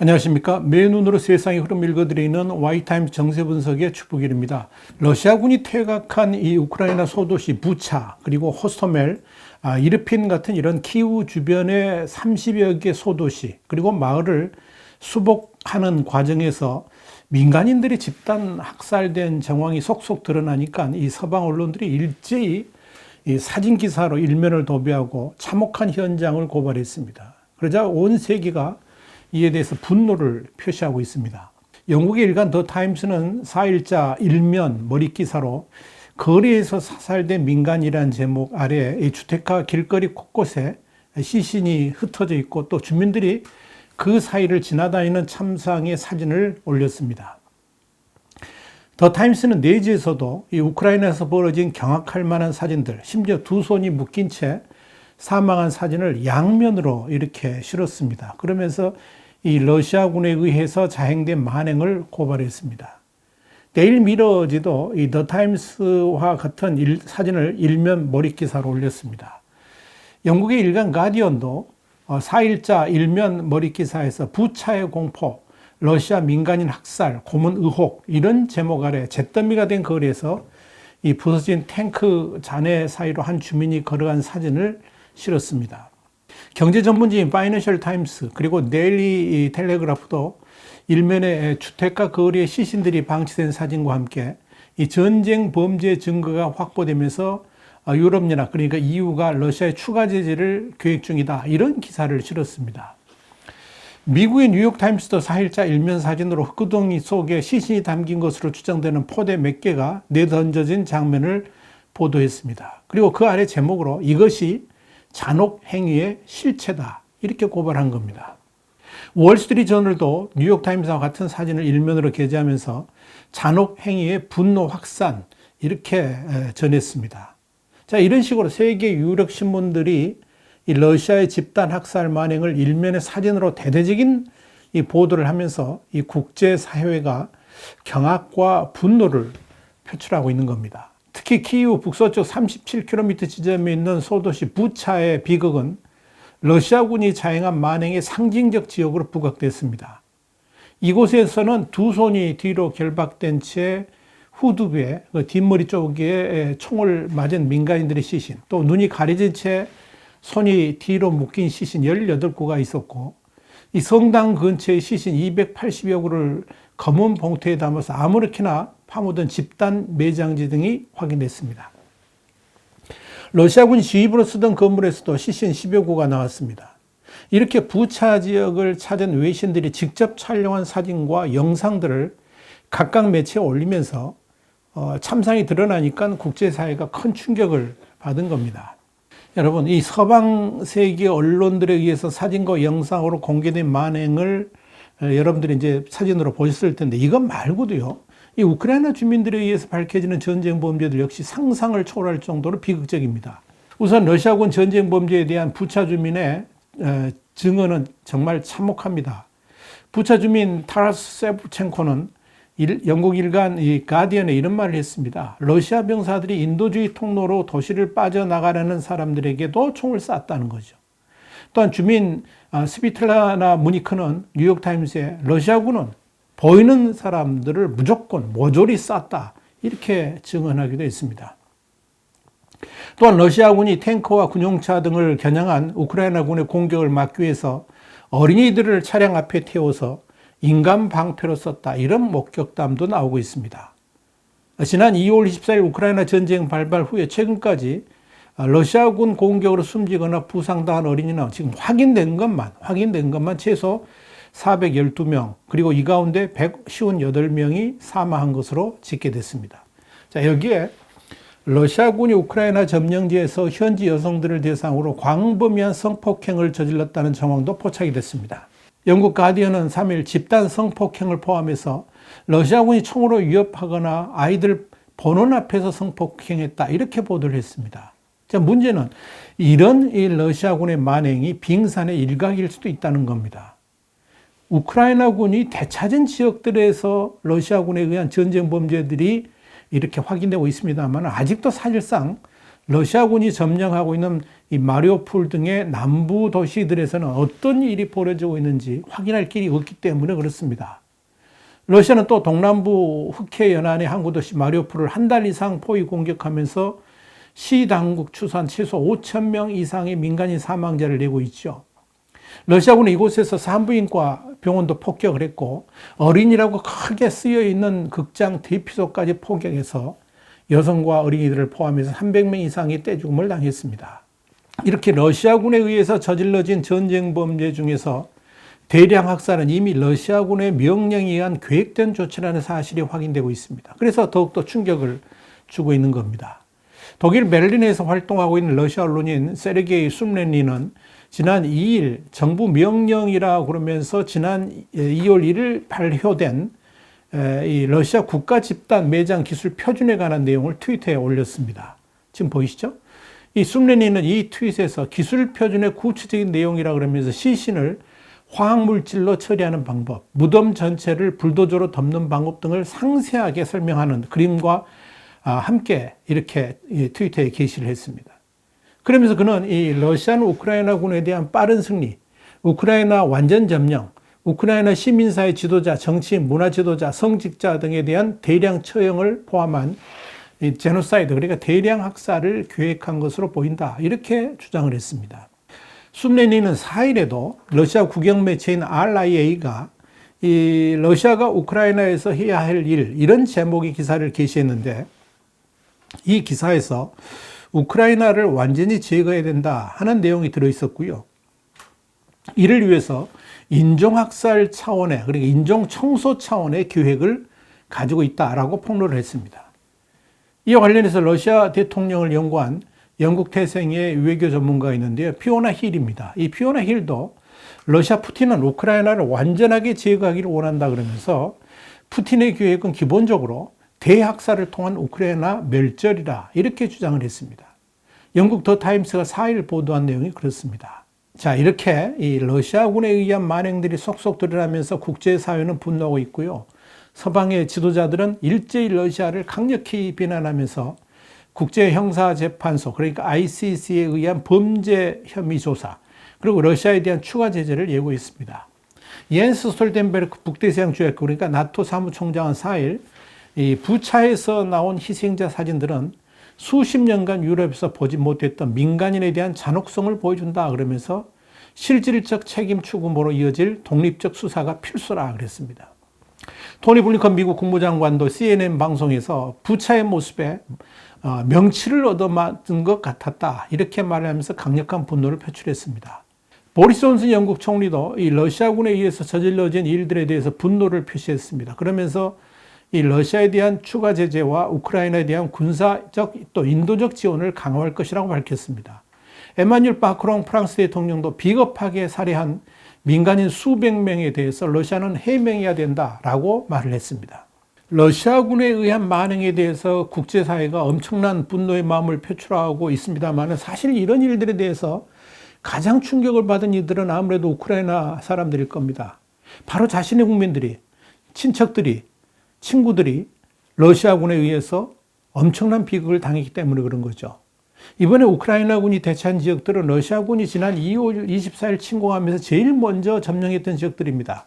안녕하십니까. 맨눈으로 세상의 흐름 읽어드리는 Y타임즈 정세분석의 축복일입니다. 러시아군이 퇴각한 이 우크라이나 소도시 부차 그리고 호스토멜, 이르핀 같은 이런 키우 주변의 30여 개 소도시 그리고 마을을 수복하는 과정에서 민간인들이 집단 학살된 정황이 속속 드러나니까 이 서방 언론들이 일제히 이 사진 기사로 일면을 도배하고 참혹한 현장을 고발했습니다. 그러자 온 세계가 이에 대해서 분노를 표시하고 있습니다. 영국의 일간 더 타임스는 4일자 일면 머리 기사로 거리에서 사살된 민간이라는 제목 아래 이 주택가 길거리 곳곳에 시신이 흩어져 있고 또 주민들이 그 사이를 지나다니는 참상의 사진을 올렸습니다. 더 타임스는 내지에서도 이 우크라이나에서 벌어진 경악할 만한 사진들, 심지어 두 손이 묶인 채 사망한 사진을 양면으로 이렇게 실었습니다. 그러면서 이 러시아군에 의해서 자행된 만행을 고발했습니다. 데일리 미러지도 이 더 타임스와 같은 사진을 일면 머리 기사로 올렸습니다. 영국의 일간 가디언도 4일자 일면 머리 기사에서 부차의 공포, 러시아 민간인 학살, 고문 의혹 이런 제목 아래 잿더미가 된 거리에서 이 부서진 탱크 잔해 사이로 한 주민이 걸어간 사진을 실었습니다. 경제 전문지인 파이낸셜 타임스 그리고 데일리 텔레그래프도 일면에 주택가 거리에 시신들이 방치된 사진과 함께 이 전쟁 범죄 증거가 확보되면서 유럽연합 그러니까 EU가 러시아에 추가 제재를 계획 중이다 이런 기사를 실었습니다. 미국의 뉴욕타임스도 4일자 일면 사진으로 흙구덩이 속에 시신이 담긴 것으로 추정되는 포대 몇 개가 내던져진 장면을 보도했습니다. 그리고 그 아래 제목으로 이것이 잔혹 행위의 실체다 이렇게 고발한 겁니다. 월스트리트저널도 뉴욕타임스와 같은 사진을 일면으로 게재하면서 잔혹 행위의 분노 확산 이렇게 전했습니다. 자, 이런 식으로 세계 유력 신문들이 이 러시아의 집단 학살 만행을 일면의 사진으로 대대적인 이 보도를 하면서 이 국제사회가 경악과 분노를 표출하고 있는 겁니다. 특히 키이우 북서쪽 37km 지점에 있는 소도시 부차의 비극은 러시아군이 자행한 만행의 상징적 지역으로 부각됐습니다. 이곳에서는 두 손이 뒤로 결박된 채 후두부에 뒷머리 쪽에 총을 맞은 민간인들의 시신, 또 눈이 가려진 채 손이 뒤로 묶인 시신 18구가 있었고 이 성당 근처의 시신 280여 구를 검은 봉투에 담아서 아무렇게나 파묻은 집단 매장지 등이 확인됐습니다. 러시아군이 지휘부로 쓰던 건물에서도 시신 10여 구가 나왔습니다. 이렇게 부차 지역을 찾은 외신들이 직접 촬영한 사진과 영상들을 각각 매체에 올리면서 참상이 드러나니까 국제사회가 큰 충격을 받은 겁니다. 여러분, 이 서방 세계 언론들에 의해서 사진과 영상으로 공개된 만행을 여러분들이 이제 사진으로 보셨을 텐데 이것 말고도요, 이 우크라이나 주민들에 의해서 밝혀지는 전쟁 범죄들 역시 상상을 초월할 정도로 비극적입니다. 우선 러시아군 전쟁 범죄에 대한 부차 주민의 증언은 정말 참혹합니다. 부차 주민 타라스 세브첸코는 영국 일간 이 가디언에 이런 말을 했습니다. 러시아 병사들이 인도주의 통로로 도시를 빠져나가려는 사람들에게도 총을 쐈다는 거죠. 또한 주민 스비틀라나 무니크는 뉴욕타임스에 러시아군은 보이는 사람들을 무조건 모조리 쐈다 이렇게 증언하기도 했습니다. 또한 러시아군이 탱커와 군용차 등을 겨냥한 우크라이나군의 공격을 막기 위해서 어린이들을 차량 앞에 태워서 인간 방패로 썼다 이런 목격담도 나오고 있습니다. 지난 2월 24일 우크라이나 전쟁 발발 후에 최근까지 러시아군 공격으로 숨지거나 부상당한 어린이는 지금 확인된 것만 최소 412명 그리고 이 가운데 158명이 사망한 것으로 집계됐습니다. 자, 여기에 러시아군이 우크라이나 점령지에서 현지 여성들을 대상으로 광범위한 성폭행을 저질렀다는 정황도 포착이 됐습니다. 영국 가디언은 3일 집단 성폭행을 포함해서 러시아군이 총으로 위협하거나 아이들 보는 앞에서 성폭행했다 이렇게 보도를 했습니다. 자, 문제는 이런 이 러시아군의 만행이 빙산의 일각일 수도 있다는 겁니다. 우크라이나군이 되찾은 지역들에서 러시아군에 의한 전쟁 범죄들이 이렇게 확인되고 있습니다만 아직도 사실상 러시아군이 점령하고 있는 이 마리오폴 등의 남부 도시들에서는 어떤 일이 벌어지고 있는지 확인할 길이 없기 때문에 그렇습니다. 러시아는 또 동남부 흑해 연안의 항구 도시 마리오폴을 한 달 이상 포위 공격하면서 시 당국 추산 최소 5천 명 이상의 민간인 사망자를 내고 있죠. 러시아군은 이곳에서 산부인과 병원도 폭격을 했고 어린이라고 크게 쓰여 있는 극장 대피소까지 폭격해서 여성과 어린이들을 포함해서 300명 이상이 떼죽음을 당했습니다. 이렇게 러시아군에 의해서 저질러진 전쟁 범죄 중에서 대량 학살은 이미 러시아군의 명령에 의한 계획된 조치라는 사실이 확인되고 있습니다. 그래서 더욱더 충격을 주고 있는 겁니다. 독일 베를린에서 활동하고 있는 러시아 언론인 세르게이 숨렌니는 지난 2일 정부 명령이라 그러면서 지난 2월 1일 발효된 이 러시아 국가 집단 매장 기술 표준에 관한 내용을 트위터에 올렸습니다. 지금 보이시죠? 이 숨렌니는 이 트윗에서 기술 표준의 구체적인 내용이라 그러면서 시신을 화학물질로 처리하는 방법, 무덤 전체를 불도저로 덮는 방법 등을 상세하게 설명하는 그림과 함께 이렇게 트위터에 게시를 했습니다. 그러면서 그는 이 러시아는 우크라이나군에 대한 빠른 승리, 우크라이나 완전 점령, 우크라이나 시민사회 지도자, 정치인, 문화 지도자, 성직자 등에 대한 대량 처형을 포함한 이 제노사이드, 그러니까 대량 학살을 계획한 것으로 보인다. 이렇게 주장을 했습니다. 숨렌니는 4일에도 러시아 국영 매체인 RIA가 이 러시아가 우크라이나에서 해야 할 일, 이런 제목의 기사를 게시했는데 이 기사에서 우크라이나를 완전히 제거해야 된다 하는 내용이 들어있었고요. 이를 위해서 인종학살 차원의, 그러니까 인종청소 차원의 계획을 가지고 있다라고 폭로를 했습니다. 이와 관련해서 러시아 대통령을 연구한 영국 태생의 외교 전문가가 있는데요. 피오나 힐입니다. 이 피오나 힐도 러시아 푸틴은 우크라이나를 완전하게 제거하기를 원한다 그러면서 푸틴의 계획은 기본적으로 대학살을 통한 우크라이나 멸절이다. 이렇게 주장을 했습니다. 영국 더 타임스가 4일 보도한 내용이 그렇습니다. 자, 이렇게 이 러시아군에 의한 만행들이 속속 드러나면서 국제사회는 분노하고 있고요. 서방의 지도자들은 일제히 러시아를 강력히 비난하면서 국제형사재판소, 그러니까 ICC에 의한 범죄 혐의 조사, 그리고 러시아에 대한 추가 제재를 예고했습니다. 옌스 스톨텐베르크 북대서양 조약국, 그러니까 나토 사무총장은 4일 이 부차에서 나온 희생자 사진들은 수십 년간 유럽에서 보지 못했던 민간인에 대한 잔혹성을 보여준다 그러면서 실질적 책임 추구모로 이어질 독립적 수사가 필수라 그랬습니다. 토니 블링컨 미국 국무장관도 CNN 방송에서 부차의 모습에 명치를 얻어맞은 것 같았다 이렇게 말하면서 강력한 분노를 표출했습니다. 보리스 존슨 영국 총리도 이 러시아군에 의해서 저질러진 일들에 대해서 분노를 표시했습니다. 그러면서 이 러시아에 대한 추가 제재와 우크라이나에 대한 군사적 또 인도적 지원을 강화할 것이라고 밝혔습니다. 에마뉴엘 마크롱 프랑스 대통령도 비겁하게 살해한 민간인 수백 명에 대해서 러시아는 해명해야 된다라고 말을 했습니다. 러시아군에 의한 만행에 대해서 국제사회가 엄청난 분노의 마음을 표출하고 있습니다만 사실 이런 일들에 대해서 가장 충격을 받은 이들은 아무래도 우크라이나 사람들일 겁니다. 바로 자신의 국민들이, 친척들이, 친구들이 러시아군에 의해서 엄청난 비극을 당했기 때문에 그런 거죠. 이번에 우크라이나군이 대차한 지역들은 러시아군이 지난 2월 24일 침공하면서 제일 먼저 점령했던 지역들입니다.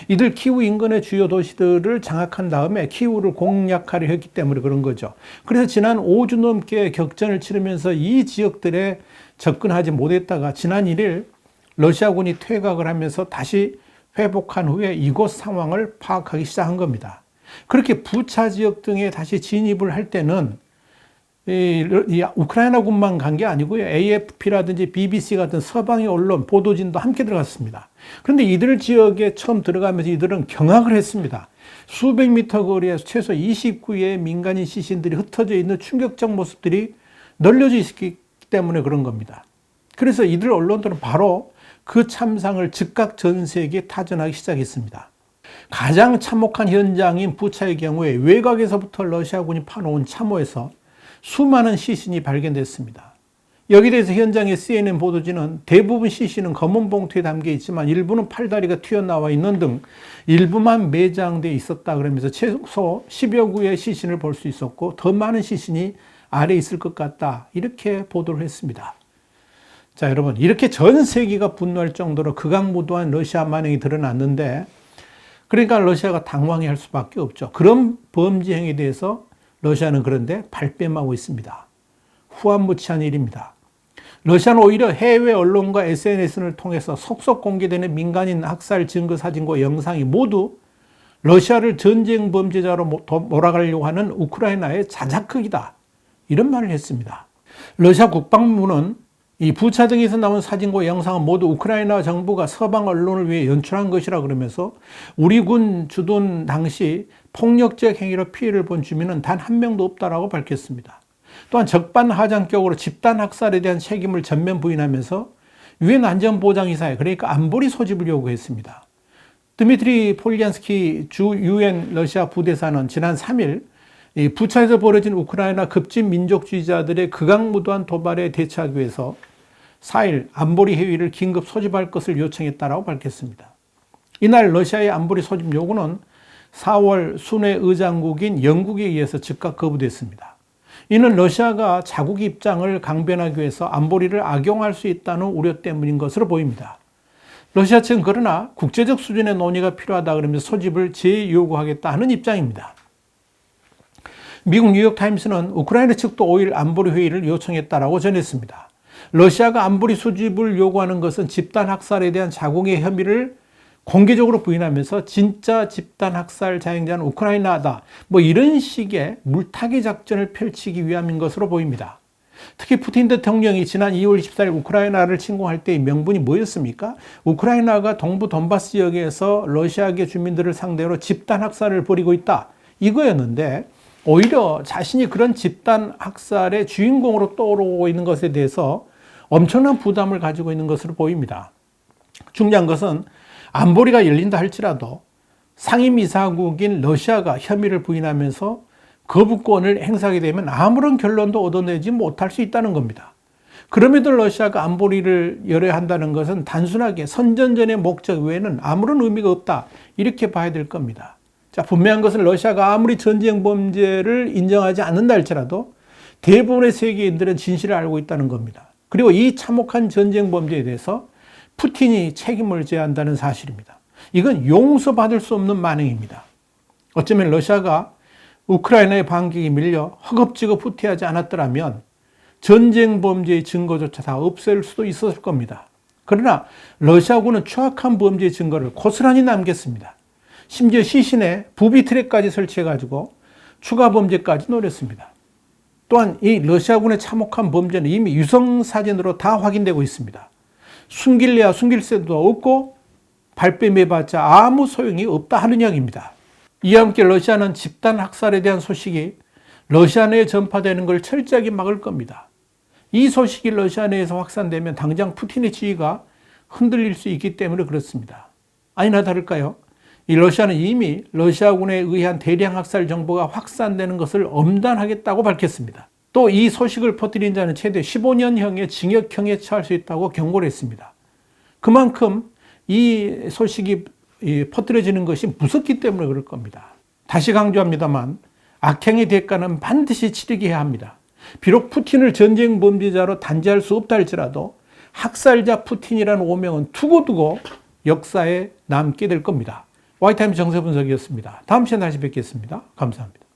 이들 키우 인근의 주요 도시들을 장악한 다음에 키우를 공략하려 했기 때문에 그런 거죠. 그래서 지난 5주 넘게 격전을 치르면서 이 지역들에 접근하지 못했다가 지난 1일 러시아군이 퇴각을 하면서 다시 회복한 후에 이곳 상황을 파악하기 시작한 겁니다. 그렇게 부차 지역 등에 다시 진입을 할 때는 이 우크라이나군만 간 게 아니고요. AFP라든지 BBC 같은 서방의 언론, 보도진도 함께 들어갔습니다. 그런데 이들 지역에 처음 들어가면서 이들은 경악을 했습니다. 수백 미터 거리에서 최소 29의 민간인 시신들이 흩어져 있는 충격적 모습들이 널려져 있기 때문에 그런 겁니다. 그래서 이들 언론들은 바로 그 참상을 즉각 전 세계에 타전하기 시작했습니다. 가장 참혹한 현장인 부차의 경우에 외곽에서부터 러시아군이 파놓은 참호에서 수많은 시신이 발견됐습니다. 여기에 대해서 현장의 CNN 보도지는 대부분 CC는 검은 봉투에 담겨 있지만 일부는 팔다리가 튀어나와 있는 등 일부만 매장돼 있었다 그러면서 최소 10여 구의 시신을 볼 수 있었고 더 많은 시신이 아래에 있을 것 같다 이렇게 보도를 했습니다. 자, 여러분, 이렇게 전 세계가 분노할 정도로 극악무도한 러시아 만행이 드러났는데 그러니까 러시아가 당황해할 수밖에 없죠. 그런 범죄 행위에 대해서 러시아는 그런데 발뺌하고 있습니다. 후한무치한 일입니다. 러시아는 오히려 해외 언론과 SNS를 통해서 속속 공개되는 민간인 학살 증거 사진과 영상이 모두 러시아를 전쟁 범죄자로 몰아가려고 하는 우크라이나의 자작극이다. 이런 말을 했습니다. 러시아 국방부는 이 부차 등에서 나온 사진과 영상은 모두 우크라이나 정부가 서방 언론을 위해 연출한 것이라 그러면서 우리 군 주둔 당시 폭력적 행위로 피해를 본 주민은 단 한 명도 없다라고 밝혔습니다. 또한 적반하장격으로 집단 학살에 대한 책임을 전면 부인하면서 유엔 안전보장이사회 그러니까 안보리 소집을 요구했습니다. 드미트리 폴리안스키 주 유엔 러시아 부대사는 지난 3일 부차에서 벌어진 우크라이나 급진 민족주의자들의 극악무도한 도발에 대처하기 위해서 4일 안보리 회의를 긴급 소집할 것을 요청했다라고 밝혔습니다. 이날 러시아의 안보리 소집 요구는 4월 순회 의장국인 영국에 의해서 즉각 거부됐습니다. 이는 러시아가 자국 입장을 강변하기 위해서 안보리를 악용할 수 있다는 우려 때문인 것으로 보입니다. 러시아 측은 그러나 국제적 수준의 논의가 필요하다 그러면서 소집을 재요구하겠다 하는 입장입니다. 미국 뉴욕타임스는 우크라이나 측도 5일 안보리 회의를 요청했다라고 전했습니다. 러시아가 안보리 수집을 요구하는 것은 집단 학살에 대한 자국의 혐의를 공개적으로 부인하면서 진짜 집단 학살 자행자는 우크라이나다. 뭐 이런 식의 물타기 작전을 펼치기 위함인 것으로 보입니다. 특히 푸틴 대통령이 지난 2월 24일 우크라이나를 침공할 때의 명분이 뭐였습니까? 우크라이나가 동부 돈바스 지역에서 러시아계 주민들을 상대로 집단 학살을 벌이고 있다. 이거였는데 오히려 자신이 그런 집단 학살의 주인공으로 떠오르고 있는 것에 대해서 엄청난 부담을 가지고 있는 것으로 보입니다. 중요한 것은 안보리가 열린다 할지라도 상임이사국인 러시아가 혐의를 부인하면서 거부권을 행사하게 되면 아무런 결론도 얻어내지 못할 수 있다는 겁니다. 그럼에도 러시아가 안보리를 열어야 한다는 것은 단순하게 선전전의 목적 외에는 아무런 의미가 없다. 이렇게 봐야 될 겁니다. 자, 분명한 것은 러시아가 아무리 전쟁 범죄를 인정하지 않는다 할지라도 대부분의 세계인들은 진실을 알고 있다는 겁니다. 그리고 이 참혹한 전쟁 범죄에 대해서 푸틴이 책임을 져야 한다는 사실입니다. 이건 용서받을 수 없는 만행입니다. 어쩌면 러시아가 우크라이나의 반격에 밀려 허겁지겁 후퇴하지 않았더라면 전쟁 범죄의 증거조차 다 없앨 수도 있었을 겁니다. 그러나 러시아군은 추악한 범죄의 증거를 고스란히 남겼습니다. 심지어 시신에 부비 트랙까지 설치해가지고 추가 범죄까지 노렸습니다. 또한 이 러시아군의 참혹한 범죄는 이미 유성사진으로 다 확인되고 있습니다. 숨길래야 숨길 새도 없고 발뺌해봤자 아무 소용이 없다 하는 이야기입니다. 이와 함께 러시아는 집단 학살에 대한 소식이 러시아 내에 전파되는 걸 철저하게 막을 겁니다. 이 소식이 러시아 내에서 확산되면 당장 푸틴의 지위가 흔들릴 수 있기 때문에 그렇습니다. 아니나 다를까요? 이 러시아는 이미 러시아군에 의한 대량 학살 정보가 확산되는 것을 엄단하겠다고 밝혔습니다. 또 이 소식을 퍼뜨린 자는 최대 15년형의 징역형에 처할 수 있다고 경고를 했습니다. 그만큼 이 소식이 퍼뜨려지는 것이 무섭기 때문에 그럴 겁니다. 다시 강조합니다만 악행의 대가는 반드시 치르게 해야 합니다. 비록 푸틴을 전쟁 범죄자로 단죄할 수 없다 할지라도 학살자 푸틴이라는 오명은 두고두고 역사에 남게 될 겁니다. 와이타임스 정세분석이었습니다. 다음 시간에 다시 뵙겠습니다. 감사합니다.